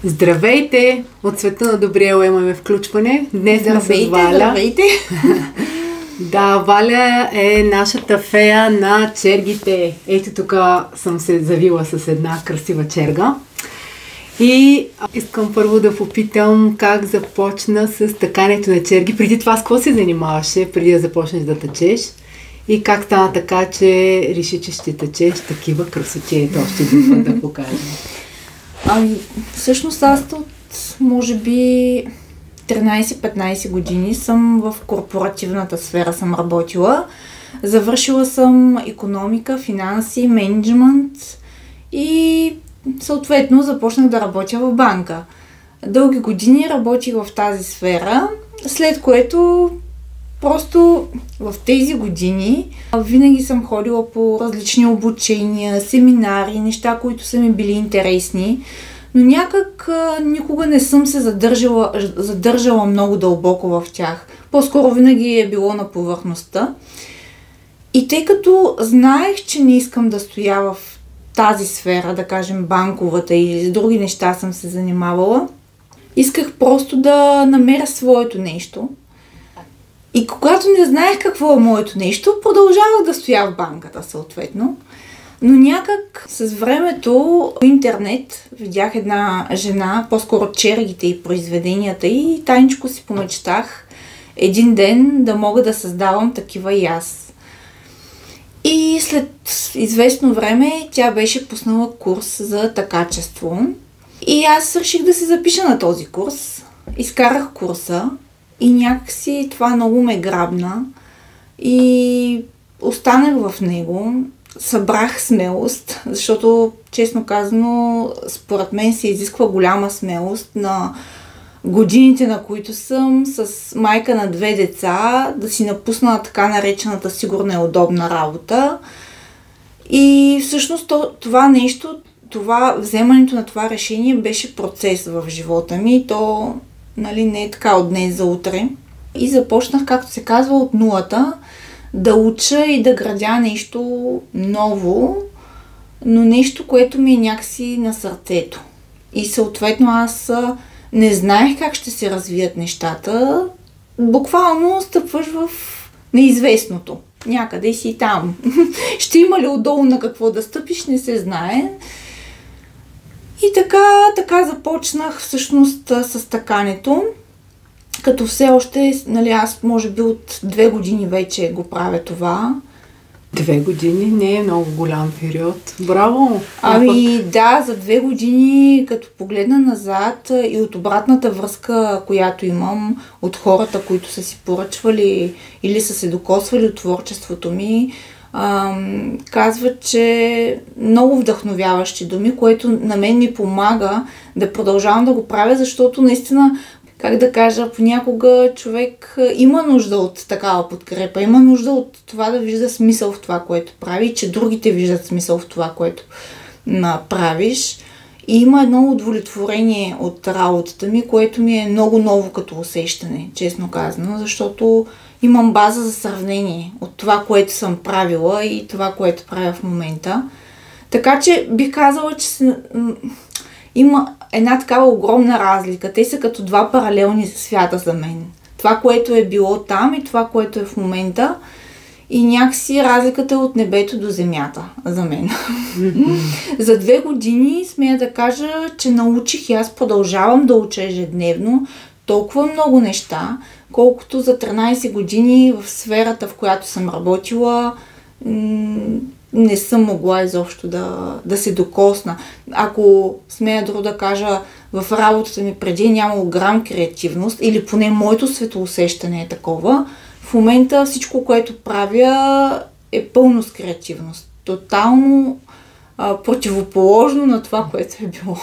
Здравейте! От света на Добриела имаме включване. Днес сме с Валя. Здравейте! Да, Валя е нашата фея на чергите. Ето тук съм се завила с една красива черга. И искам първо да попитам как започна с такането на черги. Преди това с какво се занимаваше, преди да започнеш да тъчеш? И как стана така, че реши, че ще тъчеш такива красоти? Ето още един път да покажем. Всъщност аз от, може би, 13-15 години съм в корпоративната сфера съм работила. Завършила съм икономика, финанси, мениджмънт и съответно започнах да работя в банка. Дълги години работих в тази сфера, след което просто в тези години винаги съм ходила по различни обучения, семинари, неща, които са ми били интересни, но някак никога не съм се задържала много дълбоко в тях. По-скоро винаги е било на повърхността. И тъй като знаех, че не искам да стоя в тази сфера, да кажем банковата или с други неща съм се занимавала, исках просто да намеря своето нещо. И когато не знаех какво е моето нещо, продължавах да стоя в банката съответно. Но някак с времето в интернет видях една жена, по-скоро чергите и произведенията и тайничко си помечтах един ден да мога да създавам такива и аз. И след известно време тя беше пуснала курс за такачество и аз реших да се запиша на този курс. Изкарах курса и някакси това много ме грабна и останах в него. Събрах смелост, защото, честно казано, според мен се изисква голяма смелост на годините, на които съм с майка на 2 деца, да си напусна така наречената сигурна и удобна работа. И всъщност това нещо, вземането на това решение беше процес в живота ми. То не е така от днес за утре. И започнах, както се казва, от нулата, да уча и да градя нещо ново, но нещо, което ми е някакси на сърцето. И съответно аз не знаех как ще се развият нещата. Буквално стъпваш в неизвестното. Някъде си там. Ще има ли отдолу на какво да стъпиш, не се знае. И така започнах всъщност с такането. Като все още, аз може би от 2 години вече го правя това. 2 години не е много голям период. Браво! Да, за 2 години, като погледна назад и от обратната връзка, която имам от хората, които са си поръчвали или са се докосвали от творчеството ми, казват, че много вдъхновяващи думи, което на мен ми помага да продължавам да го правя, защото наистина, как да кажа, понякога човек има нужда от такава подкрепа, има нужда от това да вижда смисъл в това, което прави, че другите виждат смисъл в това, което правиш. И има едно удовлетворение от работата ми, което ми е много ново като усещане, честно казано, защото имам база за сравнение от това, което съм правила и това, което правя в момента. Така че бих казала, че има една такава огромна разлика. Те са като 2 паралелни свята за мен. Това, което е било там и това, което е в момента. И някакси разликата е от небето до земята за мен. За 2 години смея да кажа, че научих и аз продължавам да уча ежедневно толкова много неща, колкото за 13 години в сферата, в която съм работила, не съм могла изобщо да се докосна. Ако смея друго да кажа, в работата ми преди нямало грам креативност, или поне моето светоусещане е такова, в момента всичко, което правя, е пълно с креативност. Тотално противоположно на това, което е било.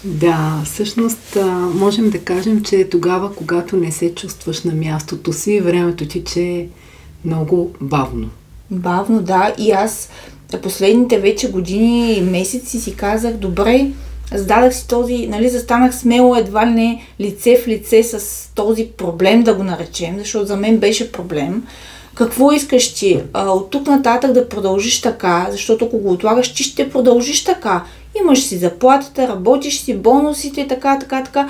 Да, всъщност можем да кажем, че тогава, когато не се чувстваш на мястото си, времето тече много бавно. Бавно, да. И аз последните вече години и месеци си казах, добре, зададах си този, застанах смело едва ли не лице в лице с този проблем, да го наречем, защото за мен беше проблем. Какво искаш ти? От тук нататък да продължиш така, защото ако го отлагаш, ти ще продължиш така. Имаш си заплатата, работиш си, бонусите, така.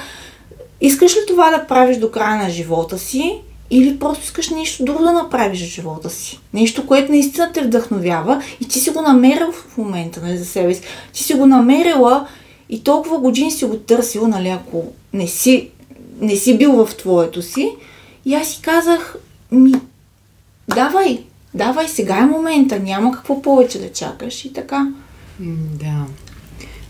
Искаш ли това да правиш до края на живота си или просто искаш нещо друго да направиш в живота си? Нещо, което наистина те вдъхновява и ти си го намерил в момента, нали, за себе си. Ти си го намерила и толкова години си го търсил, нали, ако не си бил в твоето си. И аз си казах, давай, сега е момента, няма какво повече да чакаш и така. Да.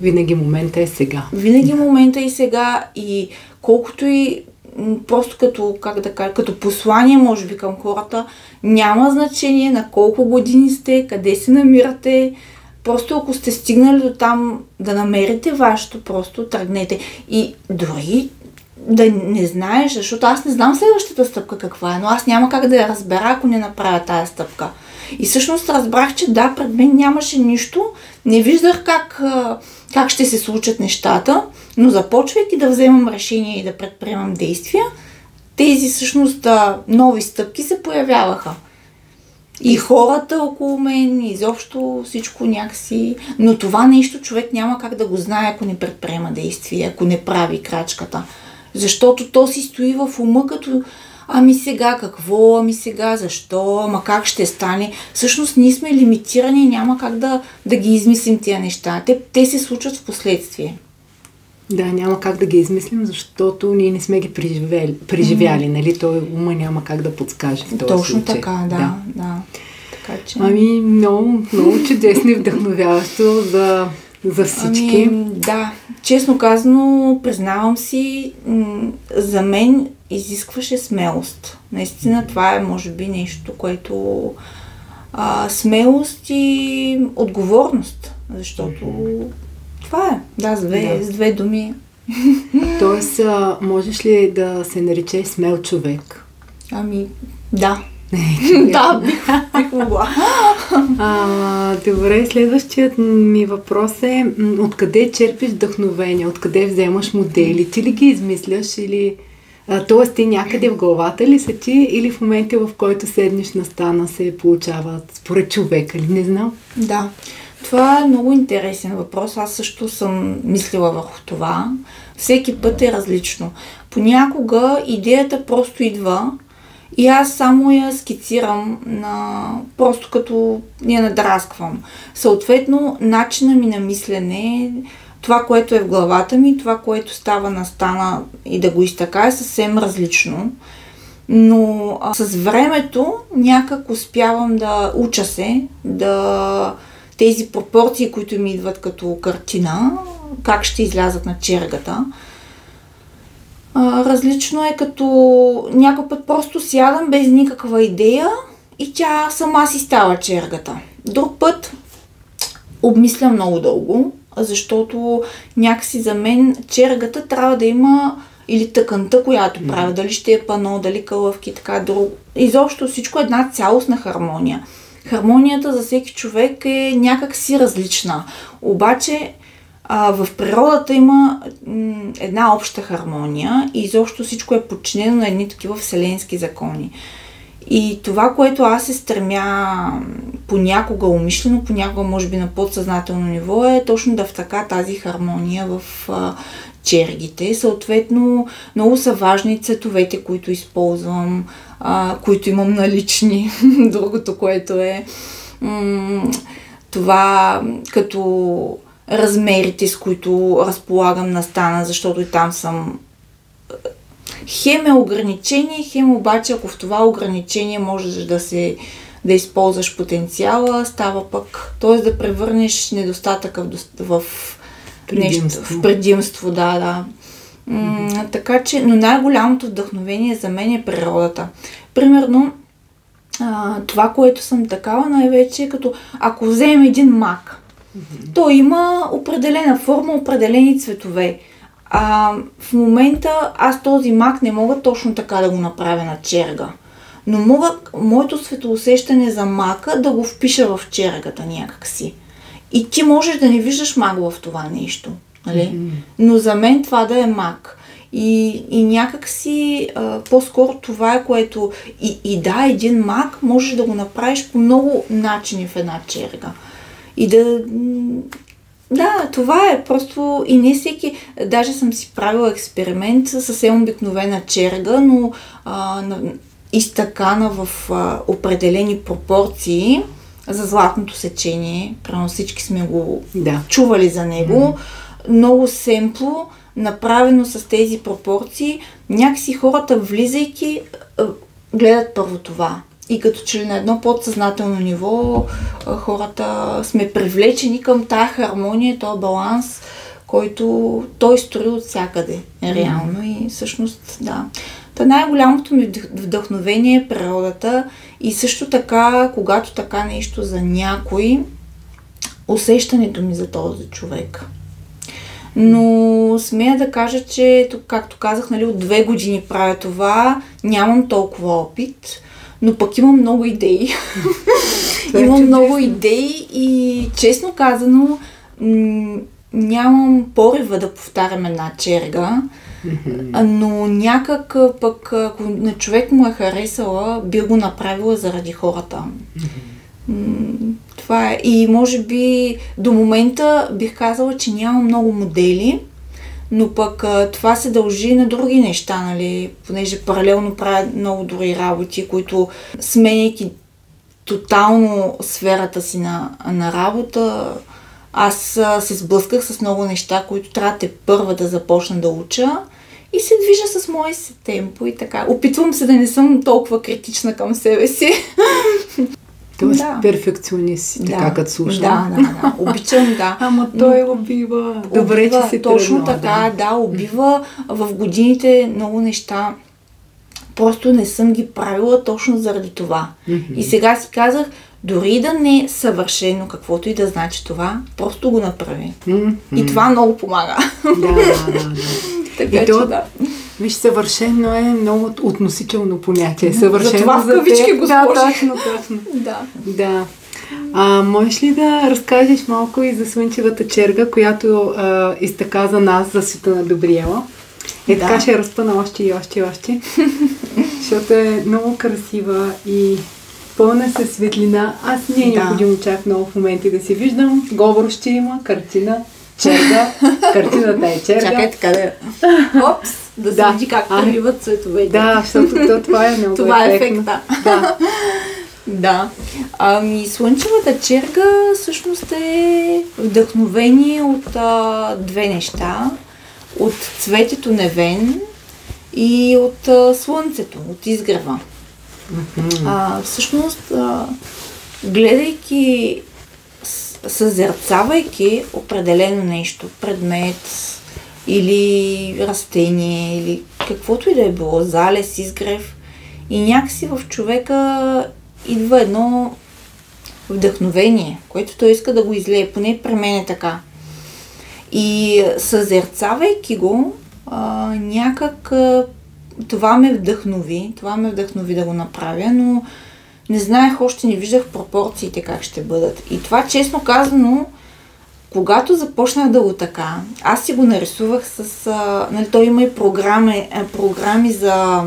Винаги момента е сега. Винаги момента е сега и колкото и просто като послание, може би, към хората, няма значение на колко години сте, къде се намирате. Просто ако сте стигнали до там да намерите вашето, просто тръгнете. И дори да не знаеш, защото аз не знам следващата стъпка каква е, но аз няма как да я разбера, ако не направя тая стъпка. И всъщност разбрах, че да, пред мен нямаше нищо, не виждах как ще се случат нещата, но започвайки да вземам решение и да предприемам действия, тези всъщност нови стъпки се появяваха. И хората около мен, изобщо всичко някакси. Но това нещо човек няма как да го знае, ако не предприема действие, ако не прави крачката. Защото то си стои в ума като ами сега какво, ами сега защо, ама как ще стане. Всъщност ние сме лимитирани и няма как да ги измислим тия неща. Те се случват в последствие. Да, няма как да ги измислим, защото ние не сме ги преживяли, нали? Той ума няма как да подскаже в този Точно случай. Точно така, да. Така, че... Ами, много чудесно и вдъхновяващо за всички. Да, честно казано, признавам си, за мен изискваше смелост. Наистина това е, може би, нещо, което смелост и отговорност, защото това е, с две думи. Тоест, можеш ли да се наречеш смел човек? Ами, да. Да, бих могла. Добре, следващият ми въпрос е откъде черпиш вдъхновение, откъде вземаш модели? Ти ли ги измисляш или... Тоест ти някъде в главата ли са ти или в момента, в който седнеш на стана, се получават според човека ли? Не знам. Да, това е много интересен въпрос. Аз също съм мислила върху това. Всеки път е различно. Понякога идеята просто идва и аз само я скицирам, просто като я надрасквам. Съответно, начина ми на мислене, това, което е в главата ми, това, което става на стана и да го изтъка е съвсем различно. Но с времето някак успявам да уча се, тези пропорции, които ми идват като картина, как ще излязат на чергата. Различно е като някой път просто сядам без никаква идея и тя сама си става чергата. Друг път обмислям много дълго, защото някакси за мен чергата трябва да има или тъканта, която правя, дали ще е пано, дали кълъвки, така друго. Изобщо всичко е една цялостна хармония. Хармонията за всеки човек е някак си различна. Обаче в природата има една обща хармония и изобщо всичко е подчинено на едни такива вселенски закони. И това, което аз се стремя понякога умишлено, понякога може би на подсъзнателно ниво, е точно да втъка тази хармония в чергите. Съответно, много са важни цветовете, които използвам, които имам налични. Другото, което е това като размерите, с които разполагам на стана, защото и там съм хем е ограничение, хем обаче, ако в това ограничение можеш да използваш потенциала, става пък, т.е. да превърнеш недостатъка в предимство. Нещо, в предимство, да. Така че, но най-голямото вдъхновение за мен е природата. Примерно, това, което съм такава най-вече, като ако вземем един мак, той има определена форма, определени цветове. В момента аз този мак не мога точно така да го направя на черга. Но мога моето светоусещане за мака да го впиша в чергата някакси. И ти можеш да не виждаш мак в това нещо. Нали? Но за мен това да е мак. И някакси по-скоро това е което... И да, един мак можеш да го направиш по много начини в една черга. И Да, това е просто и не всеки, даже съм си правила експеримент с съвсем обикновена черга, но изтъкана в определени пропорции за златното сечение. Прямо всички сме го чували за него. Много семпло, направено с тези пропорции. Някакси хората, влизайки, гледат първо това. И като че ли на едно подсъзнателно ниво хората сме привлечени към тая хармония, този баланс, който той строи от всякъде, реално. И всъщност, да. Та най-голямото ми вдъхновение е природата и също така, когато така нещо за някой, усещането ми за този човек. Но смея да кажа, че, както казах, нали, от 2 години правя това, нямам толкова опит, но пък имам много идеи. Имам много идеи и честно казано нямам порива да повтарям една черга, но някак пък ако на човек му е харесала, би го направила заради хората. Това е. И може би до момента бих казала, че няма много модели, но пък това се дължи на други неща, нали? Понеже паралелно правя много други работи, които сменяйки тотално сферата си на работа, аз се сблъсках с много неща, които трябва първа да започна да уча и се движа с мое си темпо и така. Опитвам се да не съм толкова критична към себе си. Тоест перфекционист си, така като слушам. Да. Обичам, да. Ама той убива. Добре, че си точно така, да, убива в годините много неща. Просто не съм ги правила точно заради това. И сега си казах, дори да не е съвършено, каквото и да значи това, просто го направи. И това много помага. Да. Така че да. Виж, съвършено е много относително понятие. Съвършено за това в кавички го сложи. Точно. Да. Можеш ли да разкажеш малко и за слънчевата черга, която изтъка за нас, за света на Добриела? Така ще разпъна още и още. Защото е много красива и пълна със светлина. Аз не е необходимо чак много в моменти да си виждам. Говор ще има, картина, черга. Картината е черга. Чакай така да... Опс! Да се види как преливат цветовете. Да, защото това е много това е ефекта. Да. Ами слънчевата черга всъщност е вдъхновение от 2 неща. От цветето Невен и от слънцето, от изгрева. Всъщност, гледайки, съзерцавайки определено нещо, предмет или растение, или каквото и да е било, залез, изгрев, и някакси в човека идва едно вдъхновение, което той иска да го излее, поне при мен е така. И съзерцавайки го, някак това ме вдъхнови да го направя, но не знаех, още не виждах пропорциите как ще бъдат. И това, честно казано, когато започнах да го така, аз си го нарисувах с... нали, той има и програми за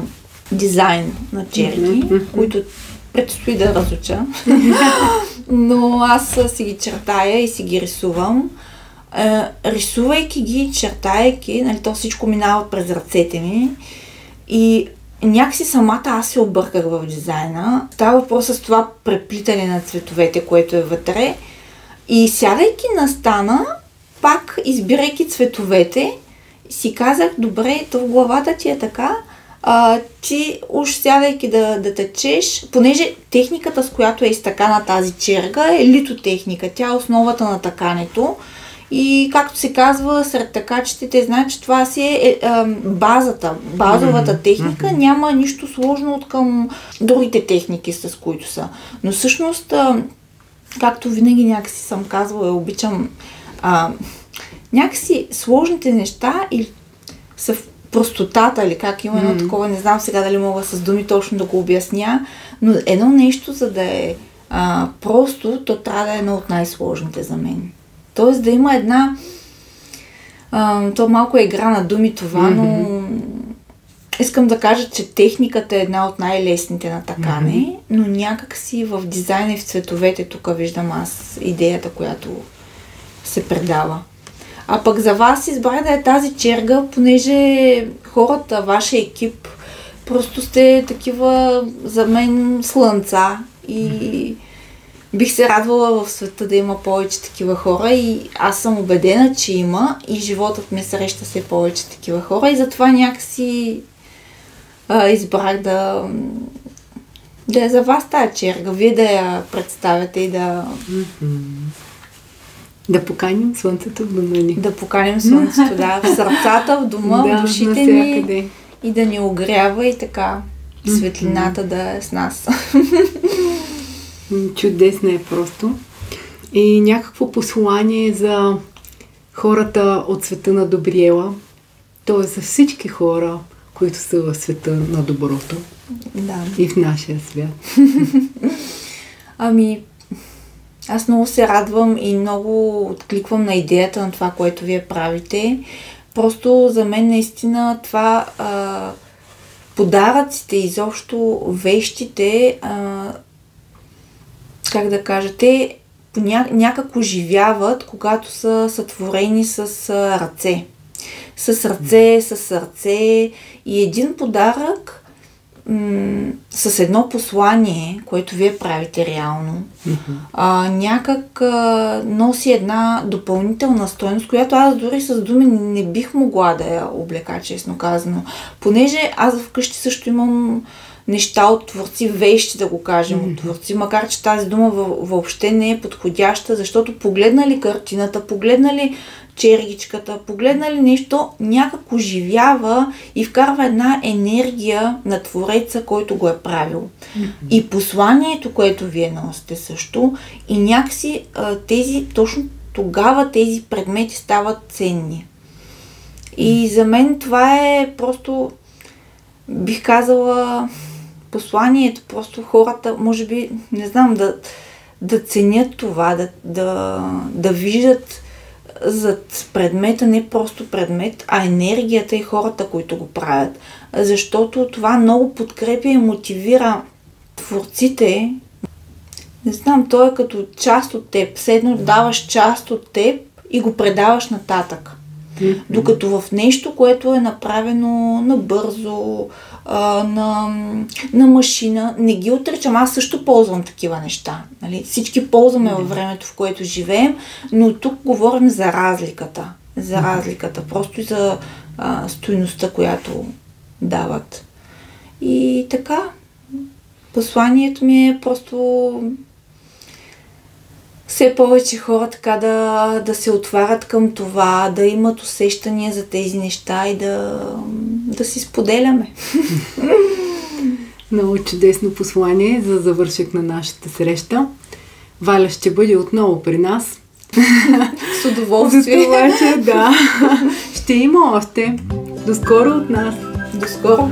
дизайн на черги, които предстои да разуча. Но аз си ги чертая и си ги рисувам. Рисувайки ги, чертайки, нали, то всичко минава през ръцете ми и някакси самата аз се обърках в дизайна. Става въпрос с това преплитане на цветовете, което е вътре, и сядайки на стана, пак избирайки цветовете, си казах, добре, то в главата ти е така, ти уж сядайки да тъчеш, понеже техниката, с която е изтъкана тази черга, е литотехника, тя е основата на тъкането. И както се казва, сред тъкачите, значи това си е базовата техника, няма нищо сложно от към другите техники, с които са. Но всъщност, както винаги някакси съм казвала, обичам някакси сложните неща и са в простотата, или как има едно такова, не знам сега дали мога с думи точно да го обясня, но едно нещо, за да е просто, то трябва да е едно от най-сложните за мен. Тоест да има една... то малко е игра на думи това, но искам да кажа, че техниката е една от най-лесните на тъкане, но някак си в дизайна и в цветовете тук виждам аз идеята, която се предава. А пък за вас избрах да е тази черга, понеже хората, вашия екип, просто сте такива за мен слънца и бих се радвала в света да има повече такива хора и аз съм убедена, че има и животът ме среща все повече такива хора и затова някакси избрах да е за вас тая черга, вие да я представяте и да... Да поканим слънцето в дома ни. Да поканим слънцето, да, в сърцата, в дома, в душите ни и да ни огрява и така светлината да е с нас. Чудесно е просто. И някакво послание за хората от света на Добриела, т.е. за всички хора, които са в света на доброто. Да. И в нашия свят. Ами, аз много се радвам и много откликвам на идеята на това, което вие правите. Просто за мен наистина това подаръците, изобщо вещите, как да кажа, те някак оживяват, когато са сътворени с ръце. С ръце, с сърце и един подарък с едно послание, което вие правите реално, някак носи една допълнителна стойност, която аз дори с думи не бих могла да я облека, честно казано. Понеже аз вкъщи също имам неща от творци, вещи, да го кажем, от творци, макар че тази дума въобще не е подходяща, защото погледна ли картината, погледна ли чергичката, погледна ли нещо, някак оживява и вкарва една енергия на твореца, който го е правил. И посланието, което вие носите също, и някакси точно тогава тези предмети стават ценни. И за мен това е просто, бих казала, посланието, просто хората, може би, не знам, да ценят това, да виждат зад предмета не просто предмет, а енергията и хората, които го правят. Защото това много подкрепя и мотивира творците. Не знам, то е като част от теб. Седно даваш част от теб и го предаваш нататък. Докато в нещо, което е направено набързо, на машина, не ги отричам. Аз също ползвам такива неща. Нали? Всички ползваме във времето, в което живеем, но тук говорим за разликата. За разликата. Просто и за стойността, която дават. И така, посланието ми е просто все повече хора така да се отварят към това, да имат усещания за тези неща и да си споделяме. Много чудесно послание за завършек на нашата среща. Валя ще бъде отново при нас. С удоволствие. За това, че да. Ще има още. До скоро от нас. До скоро.